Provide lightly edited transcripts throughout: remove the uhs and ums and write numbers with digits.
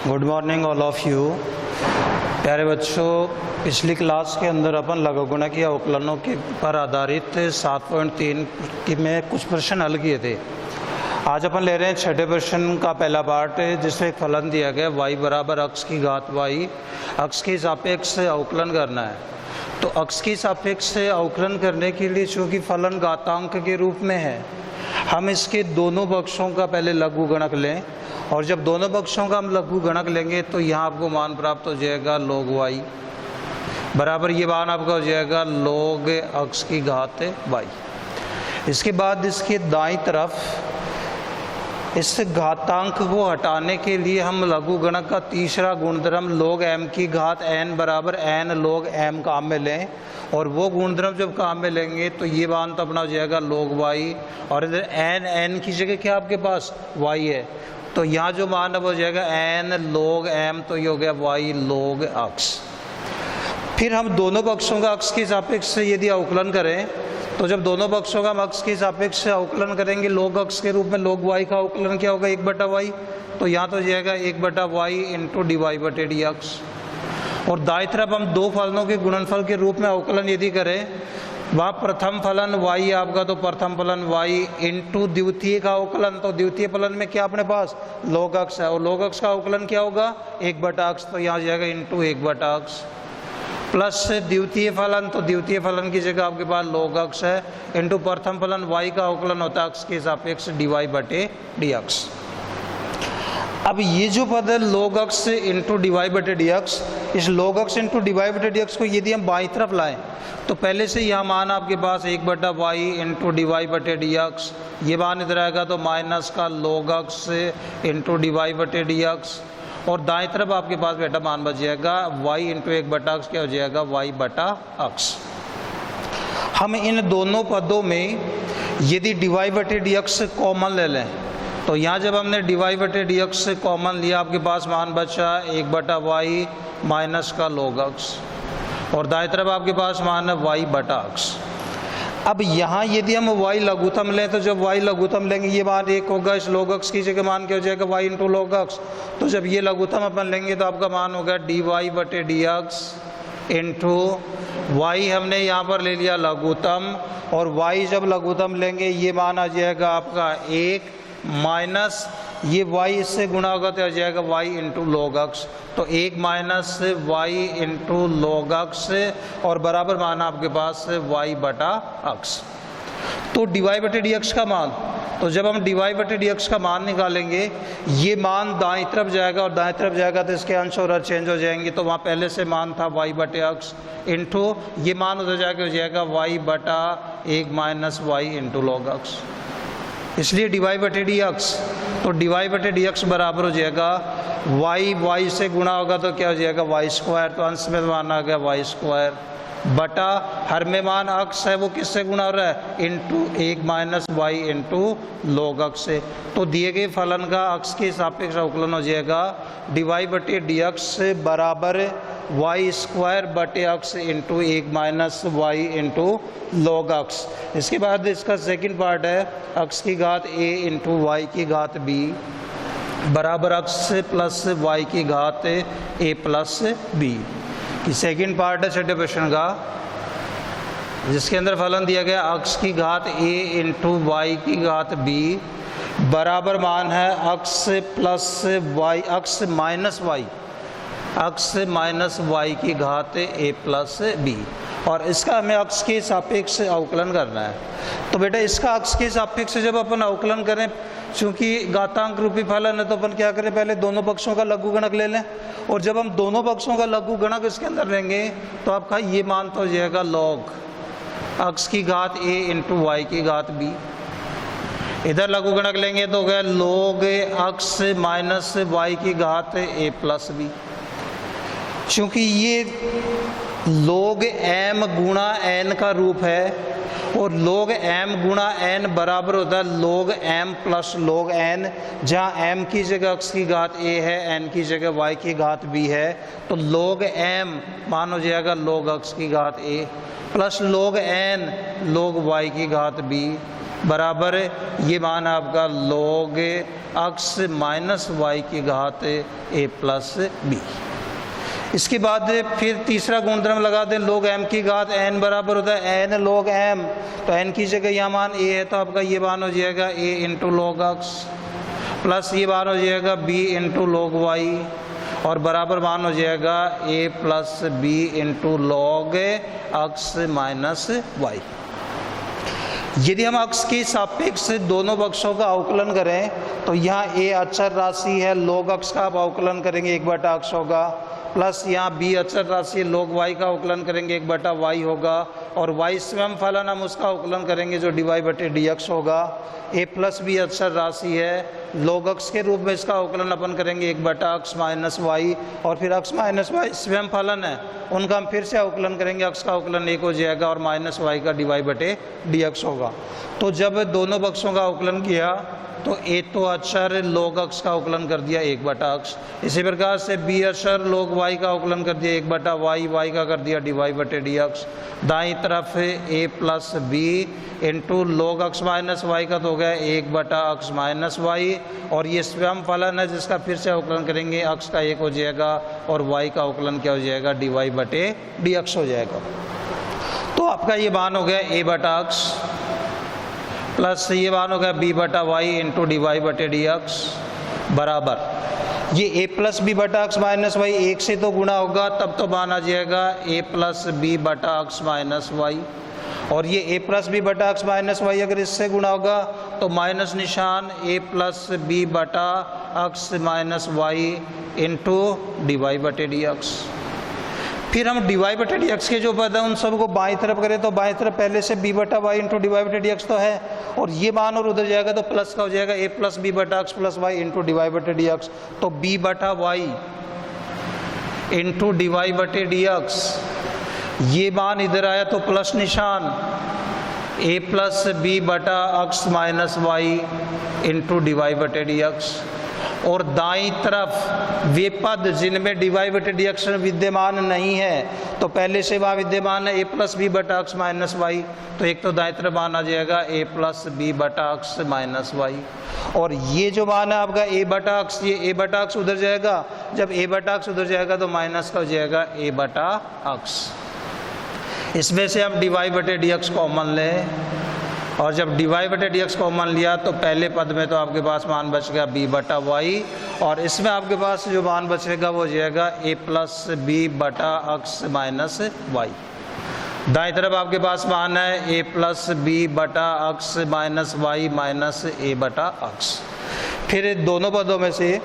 Good morning all of you. प्यारे बच्चों, पिछली क्लास के अंदर अपन लघुगुणक या अवकलनों के पर आधारित 7.3 में कुछ प्रश्न हल किए थे। आज अपन ले रहे हैं छठे प्रश्न का पहला पार्ट, जिसमें एक फलन दिया गया y बराबर अक्ष की घात y, अक्ष के सापेक्ष से अवकलन करना है। तो अक्ष के सापेक्ष से अवकलन करने के लिए चूँकि फलन घातांक के रूप में है, हम इसके दोनों पक्षों का पहले लघुगणक लें, और जब दोनों पक्षों का हम लघुगणक लेंगे तो यहाँ आपको मान प्राप्त हो जाएगा log y बराबर, ये मान आपका हो जाएगा log अक्ष की घात y। इसके बाद इसके दाईं तरफ इस घातांक को हटाने के लिए हम लघुगणक का तीसरा गुणधर्म log m की घात n बराबर n log m काम में लें, और वो गुणधर्म जब काम में लेंगे तो ये मान तो अपना हो जाएगा log y, और इधर n की जगह क्या आपके पास y है, तो यहाँ जो मान अब हो जाएगा n log m, तो ये हो गया y log अक्ष। फिर हम दोनों पक्षों का अक्ष के सापेक्ष से यदि अवकलन करें, तो जब दोनों पक्षों का हम अक्ष के सापेक्ष से अवकलन करेंगे log अक्ष के रूप में, log y का अवकलन क्या होगा 1/y, तो यहाँ तो जाएगा 1/y इंटू dy/dx। और दाईं तरफ हम दो फलनों के गुणनफल के रूप में अवकलन यदि करें, वहाँ प्रथम फलन y आपका, तो प्रथम फलन y इंटू द्वितीय का अवकलन, तो द्वितीय फलन में क्या अपने पास log अक्ष है, और log अक्ष का अवकलन क्या होगा 1/x, तो यहाँ जाएगा इंटू 1/x, प्लस द्वितीय फलन, तो द्वितीय फलन की जगह आपके पास log अक्ष है, इंटू प्रथम फलन y का अवकलन होता है अक्ष के सापेक्ष dy/dx। अब ये जो पद है log अक्ष इंटू dy/dx, इस log अक्ष इंटू dy/dx को यदि हम बाईं तरफ लाएं, तो पहले से यह मान आपके पास 1/y इंटू dy/dx, ये मान इधर आएगा तो माइनस का log अक्ष इंटू dy/dx, और दाएं तरफ आपके पास बेटा मान बच जाएगा y इंटू 1/x, क्या हो जाएगा y/x। हम इन दोनों पदों में यदि dy/dx कॉमन ले लें, तो यहाँ जब हमने dy/dx से कॉमन लिया, आपके पास मान बचा 1/y माइनस का log अक्ष, और दाएं तरफ आपके पास मान है y/x। अब यहाँ यदि हम y लघुत्तम लें, तो जब y लघुत्तम लेंगे ये मान 1 होगा, इस log अक्ष की जगह मान क्या हो जाएगा y इंटू log अक्ष, तो जब ये लघुत्तम अपन लेंगे तो आपका मान होगा dy/dx इंटू y, हमने यहाँ पर ले लिया लघुत्तम, और y जब लघुत्तम लेंगे ये मान आ जाएगा आपका 1 माइनस ये y इससे गुणा होगा तो आ जाएगा y इंटू log अक्ष, तो 1 माइनस y इंटू log अक्ष, और बराबर मान आपके पास y/x। तो dy/dx का मान, तो जब हम dy/dx का मान निकालेंगे, ये मान दाईं तरफ जाएगा, और दाईं तरफ जाएगा तो इसके अंश और हर चेंज हो जाएंगे, तो वहाँ पहले से मान था y/x इंटू ये मान उधर जाके हो जाएगा y/1 minus y into log अक्ष, इसलिए dy/dx, तो dy/dx बराबर हो जाएगा y से गुणा होगा तो क्या हो जाएगा y², तो अंश में मान आ गया y² बटा हर में मान अक्ष है वो किससे गुणा हो रहा है into 1 minus y into log अक्ष से। तो दिए गए फलन का अक्ष के सापेक्ष अवकलन हो जाएगा dy/dx बराबर y²/x into 1 minus y into log अक्ष। इसके बाद इसका सेकंड पार्ट है अक्ष की घात a इंटू y की घात b बराबर अक्ष प्लस y की घात a plus b। Second part है छठे प्रश्न का, जिसके अंदर फलन दिया गया अक्ष की घात a इंटू y की घात b बराबर मान है अक्ष प्लस y, अक्ष माइनस y की घात a प्लस b, और इसका हमें अक्ष के सापेक्ष अवकलन करना है। तो बेटा इसका अक्ष के सापेक्ष जब अपन अवकलन करें, चूँकि घातांक रूपी फलन है, तो अपन क्या करें पहले दोनों पक्षों का लघुगणक ले लें, और जब हम दोनों पक्षों का लघुगणक इसके अंदर लेंगे तो आपका ये मान तो हो जाएगा log अक्ष की घात a इंटू y की घात b, इधर लघुगणक लेंगे तो हो गया log अक्ष माइनस y की घात a प्लस b। चूँकि ये log m गुणा n का रूप है, और log m गुणा n बराबर होता है log m plus log n, जहाँ m की जगह अक्ष की घात a है, n की जगह y की घात b है, तो log m मान हो जाएगा log अक्ष की घात a plus log n log y की घात b, बराबर ये मान आपका log x माइनस वाई की घात a प्लस बी। इसके बाद फिर तीसरा गुणधर्म लगा दें, log m की घात n बराबर होता है n log m, तो n की जगह यहाँ मान a है तो आपका ये मान हो जाएगा a into log x plus ये मान हो जाएगा b इंटू log y और बराबर मान हो जाएगा a plus b into log x minus y. यदि हम x के सापेक्ष दोनों पक्षों का अवकलन करें तो यहाँ a अचर राशि है, log x का आप अवकलन करेंगे 1/x होगा, प्लस यहाँ b अचर राशि log y का अवकलन करेंगे 1/y होगा, और y स्वयं फलन हम उसका अवकलन करेंगे जो dy/dx होगा। a प्लस b अचर राशि है, log x के रूप में इसका अवकलन अपन करेंगे 1/x माइनस वाई, और फिर x माइनस वाई स्वयं फलन है, उनका हम फिर से अवकलन करेंगे, x का अवकलन 1 हो जाएगा और माइनस वाई का dy/dx होगा। तो जब दोनों पक्षों का अवकलन किया तो a तो अचर log x का अवकलन कर दिया 1/x, इसी प्रकार से b अचर log y का अवकलन कर दिया 1/y, y का कर दिया dy/dx। दाईं तरफ a plus b into log x minus y का तो हो गया 1/x माइनस वाई, और ये स्वयं फलन है जिसका फिर से अवकलन करेंगे, x का 1 हो जाएगा और y का अवकलन क्या हो जाएगा dy/dx हो जाएगा। तो आपका ये मान हो गया a/x प्लस ये मान हो गया b/y इंटू dy/dx बराबर ये a plus b/x minus Y 1 से तो गुणा होगा तब तो मान आ जाएगा a plus b/x minus y, और ये a plus b/x minus Y अगर इससे गुणा होगा तो माइनस निशान a plus b/x minus y into dy/dx। फिर हम dy/dx के जो पद हैं उन सबको बाईं तरफ करें तो बाईं तरफ पहले से b/y इंटू dy/dx तो है, और ये मान और उधर जाएगा तो प्लस का हो जाएगा a plus b/x plus y into dy/dx, तो b/y इंटू dy/dx ये मान इधर आया तो प्लस निशान a plus b/x minus y into dy/dx, और दाईं तरफ वे पद जिनमें dy/dx विद्यमान नहीं है तो पहले से वहाँ विद्यमान है a plus b/x minus Y, तो एक तो दाईं तरफ मान आ जाएगा a plus b/x minus y, और ये जो मान है आपका a/x ये a/x उधर जाएगा, जब a/x उधर जाएगा तो माइनस का हो जाएगा a/x। इसमें से हम dy/dx कॉमन लें, और जब dy/dx कॉमन लिया तो पहले पद में तो आपके पास मान बच गया b/y, और इसमें आपके पास जो मान बचेगा वो हो जाएगा a plus b/x minus y. दाईं तरफ आपके पास मान है a plus b/x minus y minus a/x। फिर दोनों पदों में से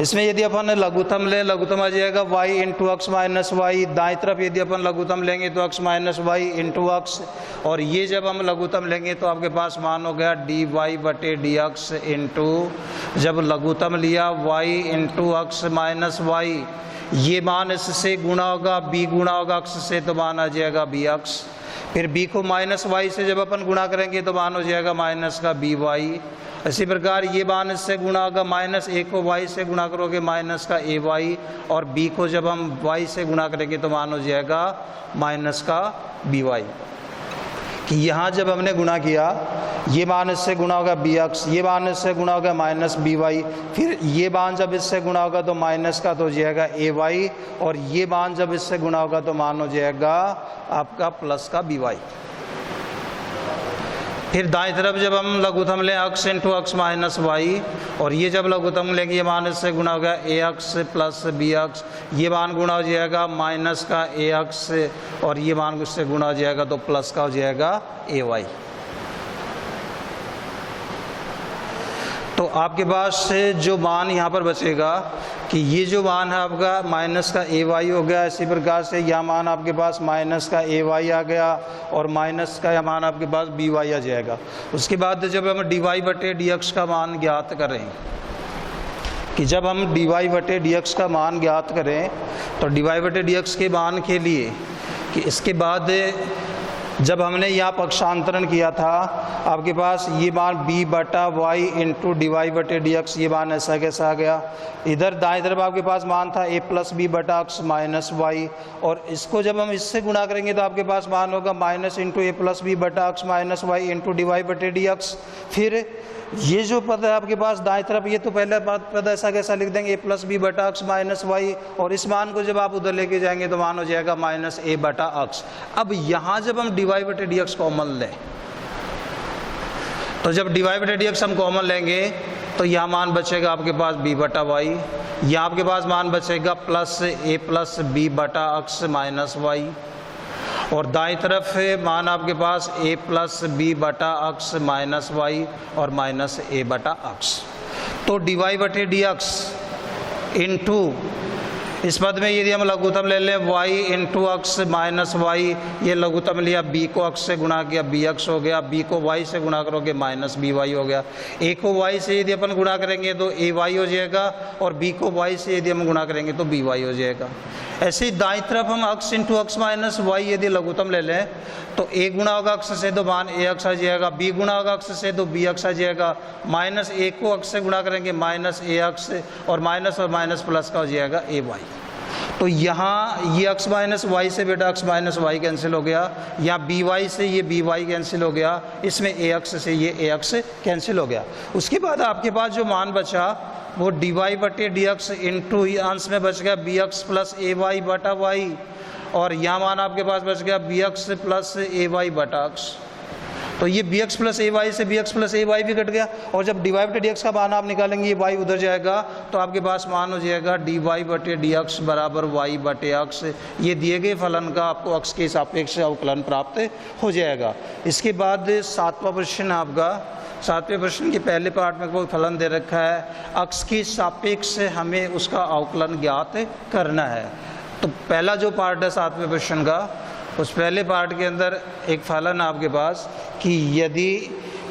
इसमें यदि अपन लघुत्तम लें, लघुत्तम आ जाएगा y into x minus y, दाईं तरफ यदि अपन लघुत्तम लेंगे तो x minus y into x, और ये जब हम लघुत्तम लेंगे तो आपके पास मान हो गया dy/dx इंटू जब लघुत्तम लिया y into x minus y, ये मान इससे गुणा होगा b गुणा होगा x से तो मान आ जाएगा bx, फिर b को माइनस वाई से जब अपन गुणा करेंगे तो मान हो जाएगा माइनस का by। इसी प्रकार ये मान इससे गुणा होगा, माइनस a को y से गुणा करोगे माइनस का ay, और b को जब हम y से गुणा करेंगे तो मान हो जाएगा माइनस का by। कि यहाँ जब हमने गुणा किया ये मान इससे गुणा होगा bx, ये मान इससे गुणा होगा माइनस by, फिर ये मान जब इससे गुणा होगा तो माइनस का तो हो जाएगा ay, और ये मान जब इससे गुणा होगा तो मान हो जाएगा आपका प्लस का by। फिर दाईं तरफ जब हम लघुत्तम लें x into x minus y, और ये जब लघुत्तम लेंगे ये मान इससे गुणा होगा ax प्लस bx, ये मान गुणा हो जाएगा माइनस का ax, और ये मान उससे गुणा हो जाएगा तो प्लस का हो जाएगा ay। तो आपके पास से जो मान यहाँ पर बचेगा कि ये जो मान है आपका माइनस का ay हो गया, इसी प्रकार से यह मान आपके पास माइनस का ay आ गया, और माइनस का यह मान आपके पास by आ जाएगा। उसके बाद जब हम dy/dx का मान ज्ञात करें, कि जब हम dy/dx का मान ज्ञात करें तो dy/dx के मान के लिए कि इसके बाद जब हमने यहाँ पक्षांतरण किया था आपके पास ये मान b बटा वाई इंटू डी वाई बटे डी एक्स, ये मान ऐसा कैसा आ गया। इधर दाएं तरफ आपके पास मान था a प्लस बी बटा एक्स माइनस वाई, और इसको जब हम इससे गुणा करेंगे तो आपके पास मान होगा minus into a plus b बटा x minus y into d y बटे डी एक्स। फिर ये जो पद है आपके पास दाएं तरफ, ये तो पहले पद ऐसा कैसा लिख देंगे a प्लस बी बटा एक्स माइनस वाई, और इस मान को जब आप उधर लेके जाएंगे तो मान हो जाएगा माइनस a बटा एक्स। अब यहाँ जब हम डी वाई बटे डी एक्स कॉमन लें, तो जब डी वाई बटे डी एक्स हम कॉमन लेंगे तो यहाँ मान बचेगा आपके पास b बटा वाई, यहाँ आपके पास मान बचेगा प्लस a प्लस बी बटा एक्स माइनस वाई, और दाईं तरफ मान आपके पास a प्लस बी बटा एक्स माइनस वाई और माइनस a बटा एक्स। तो डी वाई बटे डी एक्स इंटू इस पद में यदि हम लघुत्तम ले लें y into x minus y, ये लघुत्तम लिया, b को x से गुणा किया bx हो गया, b को y से गुणा करोगे माइनस by हो गया, a को y से यदि अपन गुणा करेंगे तो ay हो जाएगा, और b को y से यदि हम गुणा करेंगे तो by हो जाएगा। ऐसे ही दाईं तरफ हम x into x minus y यदि लघुत्तम ले लें तो a गुणा होगा x से तो मान ax आ जाएगा, b गुणा होगा x से तो bx आ जाएगा, माइनस a को x से गुणा करेंगे माइनस ax, और माइनस प्लस का हो जाएगा ay। तो यहाँ ये x माइनस वाई से बेटा x माइनस वाई कैंसिल हो गया, यहाँ by से ये by कैंसिल हो गया, इसमें ax से ये ax कैंसिल हो गया। उसके बाद आपके पास जो मान बचा वो डी वाई बटे डी एक्स इंटू अंश में बच गया bx प्लस ए वाई बटा वाई, और यहाँ मान आपके पास बच गया bx प्लस ए वाई बटा एक्स। तो ये bx प्लस ए वाई से bx प्लस ए वाई भी कट गया, और जब डी वाई बटे डी एक्स का मान आप निकालेंगे ये y उधर जाएगा तो आपके पास मान हो जाएगा डी वाई बटे डी एक्स बराबर y बटे एक्स। ये दिए गए फलन का आपको x के सापेक्ष अवकलन प्राप्त हो जाएगा। इसके बाद सातवां प्रश्न आपका, सातवें प्रश्न के पहले पार्ट में कोई फलन दे रखा है, x के सापेक्ष से हमें उसका अवकलन ज्ञात करना है। तो पहला जो पार्ट है सातवें प्रश्न का, उस पहले पार्ट के अंदर एक फलन आपके पास कि यदि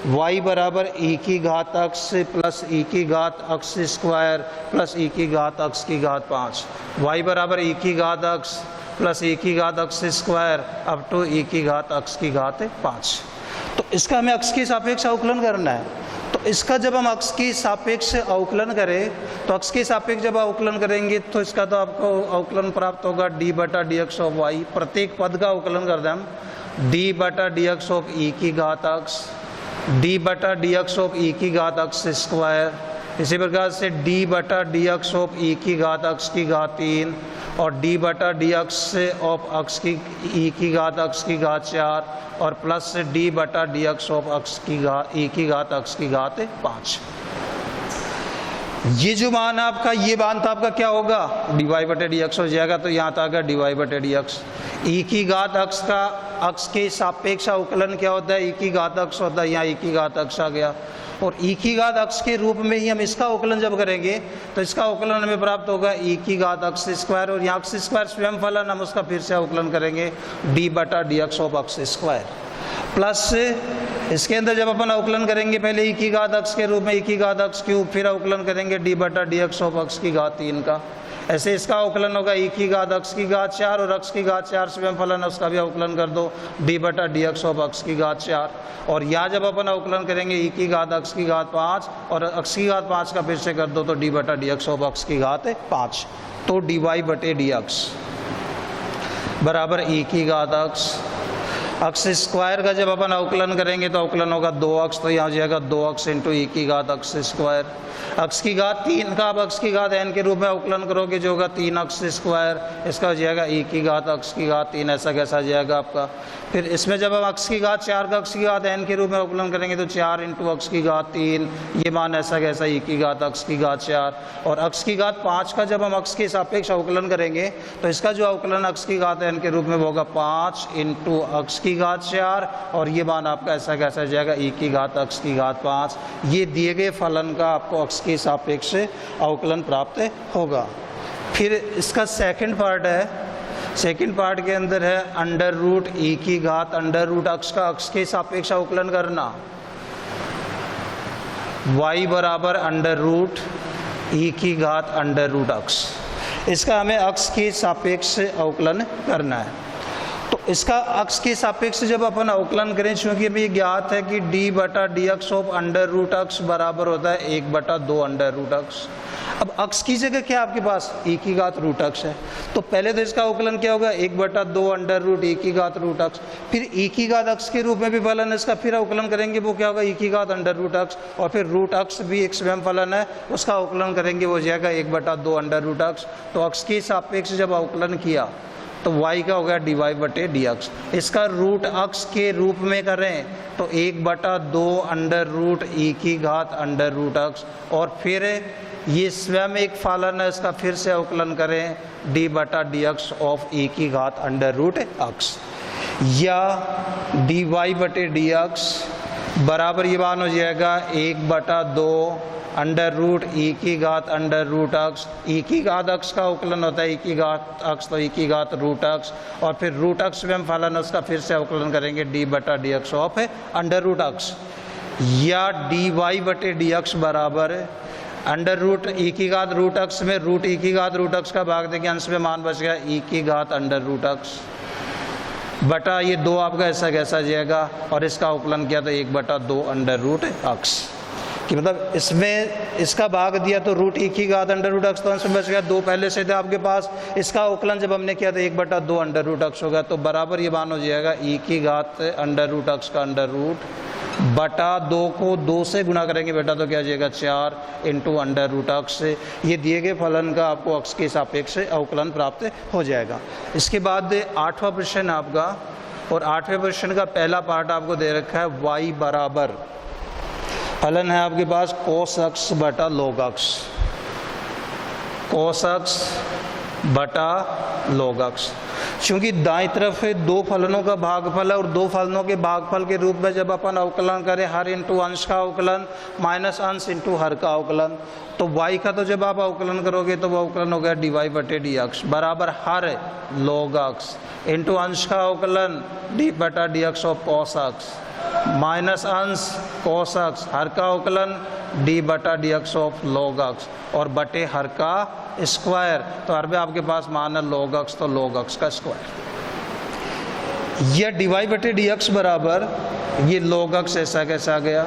y बराबर e की घात x प्लस e की घात x स्क्वायर प्लस e की घात x की घात 5, y बराबर e की घात x प्लस e की घात x square up to e की घात x की घात 5, तो इसका हमें x के सापेक्ष अवकलन करना है। तो इसका जब हम x के सापेक्ष अवकलन करें तो x के सापेक्ष जब अवकलन करेंगे तो इसका तो आपको अवकलन प्राप्त होगा d बटा डी एक्स ऑफ वाई। प्रत्येक पद का अवकलन कर दें हम, d बटा डी एक्स ऑफ e की घात x, d बटा डी एक्स ऑफ e की घात x स्क्वायर, इसी प्रकार से d बटा डी एक्स ऑफ e की घात x की घात 3, और d बटा डी एक्स ऑफ x की e की घात x की घात 4, और प्लस d बटा डी एक्स ऑफ x की घात e की घात x की घात 5। ये जो मान आपका, ये मान था आपका क्या होगा, डी वाई बटे डी एक्स हो जाएगा, तो यहाँ था डी वाई बटे डी एक्स। e की घात x का x के सापेक्ष अवकलन क्या होता है, e की घात x होता है, यहाँ e की घात x आ गया, और e की घात x के रूप में ही हम इसका अवकलन जब करेंगे तो इसका अवकलन हमें प्राप्त होगा e की घात x स्क्वायर, और यहाँ x स्क्वायर स्वयं फलन, हम उसका फिर से अवकलन करेंगे d बटा d x of x square, plus इसके अंदर जब अपन अवकलन करेंगे पहले e की घात x के रूप में e की घात x क्यूब, फिर अवकलन करेंगे d बटा डी एक्स ऑफ x की घात 3 का। ऐसे इसका अवकलन होगा e की घात x की घात 4, और x की घात 4 स्वयं फलन है उसका भी अवकलन कर दो d बटा डी एक्स ऑफ x की घात 4, और यहाँ जब अपन अवकलन करेंगे e की घात x की घात 5 और x की घात 5 का फिर से कर दो तो d बटा डी एक्स ऑफ x की घात 5। तो डी वाई बटे डी एक्स बराबर e की घात x स्क्वायर का जब अपन अवकलन करेंगे तो अवकलन होगा 2x, तो यहाँ हो जाएगा 2x इंटू e की घात x स्क्वायर, x की घात 3 का आप x की घात n के रूप में अवकलन करोगे जो होगा 3x स्क्वायर, इसका हो जाएगा e की घात x की घात 3, ऐसा कैसा आ जाएगा आपका। फिर इसमें जब हम x की घात 4 का x की घात n के रूप में अवकलन करेंगे तो 4 इंटू x की घात 3, ये मान ऐसा कैसा e की घात x की घात 4, और x की घात 5 का जब हम x के सापेक्ष अवकलन करेंगे तो इसका जो अवकलन x की घात n के रूप में होगा 5 इंटू x की घात 4, और ये मान आपका ऐसा कैसा जाएगा e की घात x की घात 5। ये दिए गए फलन का आपको x के सापेक्ष अवकलन प्राप्त होगा। फिर इसका सेकंड पार्ट है, सेकंड पार्ट के अंदर है अंडर रूट e की घात अंडर रूट x का x के सापेक्ष अवकलन करना, y बराबर अंडर रूट e की घात अंडर रूट x, इसका हमें x के सापेक्ष अवकलन करना है। तो इसका अक्ष के सापेक्ष जब अपन अवकलन करें, चूंकि अभी ज्ञात है कि डी बटा d x of under root अक्ष बराबर होता है 1/2 अंडर रूट अक्ष। अब अक्ष की जगह क्या आपके पास e की घात रूट अक्ष है, तो पहले तो इसका अवकलन क्या होगा 1/2 अंडर रूट e की घात रूट अक्ष, फिर e की घात अक्ष के रूप में भी फलन है इसका, फिर अवकलन करेंगे वो क्या होगा e की घात अंडर रूट अक्ष, और फिर रूट अक्ष भी एक स्वयं फलन है, उसका अवकलन करेंगे वो जाएगा 1/2 अंडर रूट अक्ष। तो अक्ष के सापेक्ष जब अवकलन किया तो y का हो गया dy/dx। इसका रूट अक्ष के रूप में करें तो 1/2 अंडर रूट e की घात अंडर रूट अक्ष, और फिर ये स्वयं एक फलन है, इसका फिर से अवकलन करें d/dx ऑफ e की घात अंडर रूट अक्ष, या dy/dx बराबर ये मान हो जाएगा 1/2 अंडर रूट e की घात अंडर रूट अक्ष। e की घात अक्ष का अवकलन होता है e की घात अक्ष, तो e की घात रूट अक्ष, और फिर रूट अक्ष स्वयं फलन है उसका फिर से अवकलन करेंगे d/dx ऑफ अंडर रूट अक्ष, या dy/dx बराबर अंडर रूट e की घात रूट अक्ष में रूट e की घात रूट अक्ष का भाग देंगे, अंश में मान बच गया e की घात अंडर रूट अक्ष बटा ये 2 आपका ऐसा कैसा जाएगा, और इसका अवकलन किया तो 1/2 अंडर रूट अक्ष, कि मतलब इसमें इसका भाग दिया तो रूट e की घात अंडर रूट अक्ष, तो अंश में बच गया 2 पहले से थे आपके पास, इसका अवकलन जब हमने किया तो 1/2 अंडर रूट अक्ष होगा, तो बराबर ये मान हो जाएगा e की घात अंडर रूट अक्ष का अंडर रूट बटा 2 को 2 से गुना करेंगे बेटा तो क्या आ जाएगा 4 इंटू अंडर रूट अक्ष। ये दिए गए फलन का आपको अक्ष के सापेक्ष अवकलन प्राप्त हो जाएगा। इसके बाद 8वां प्रश्न आपका, और 8वें प्रश्न का पहला पार्ट आपको दे रखा है y बराबर फलन है आपके पास कोस अक्ष बटा लॉग अक्ष, कोस अक्ष बटा लॉग अक्ष। चूंकि दाईं तरफ 2 फलनों का भागफल है और 2 फलनों के भागफल के रूप में जब अपन अवकलन करें हर इंटू अंश का अवकलन माइनस अंश इंटू हर का अवकलन, तो y का तो जब आप अवकलन करोगे तो वो अवकलन हो गया dy/dx बराबर हर लॉग अक्ष इंटू अंश का अवकलन d/dx ऑफ कॉस अक्ष माइनस अंश कॉस अक्ष हर का अवकलन d/dx ऑफ लॉग अक्ष, और बटे हर का स्क्वायर, तो हर में आपके पास मान है लॉग अक्ष तो लॉग अक्ष का स्क्वायर, यह dy/dx बराबर ये लॉग अक्ष ऐसा कैसा आ गया।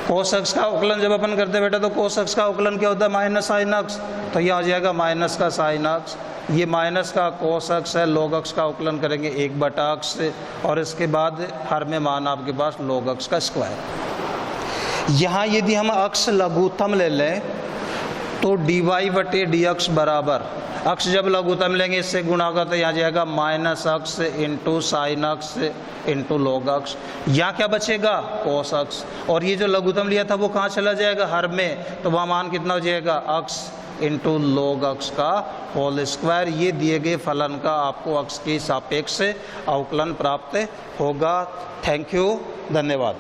कोस अक्ष का अवकलन जब अपन करते बेटा तो कोस अक्ष का अवकलन क्या होता है माइनस साइन अक्ष, तो यह आ जाएगा माइनस का साइन अक्ष, ये माइनस का कोस अक्ष है, लॉग अक्ष का अवकलन करेंगे 1/अक्ष से, और इसके बाद हर में मान आपके पास लॉग अक्ष का स्क्वायर। यहाँ यदि हम अक्ष लघुत्तम ले लें तो dy/dx बराबर अक्ष जब लघुत्तम लेंगे इससे गुणा होगा तो यहाँ जाएगा माइनस अक्ष इंटू साइन अक्ष इंटू लॉग अक्ष, यहाँ क्या बचेगा कोस अक्ष, और ये जो लघुत्तम लिया था वो कहाँ चला जाएगा हर में, तो वहाँ मान कितना हो जाएगा अक्ष इंटू लॉग अक्ष का होल स्क्वायर। ये दिए गए फलन का आपको अक्ष के सापेक्ष अवकलन प्राप्त होगा। थैंक यू, धन्यवाद।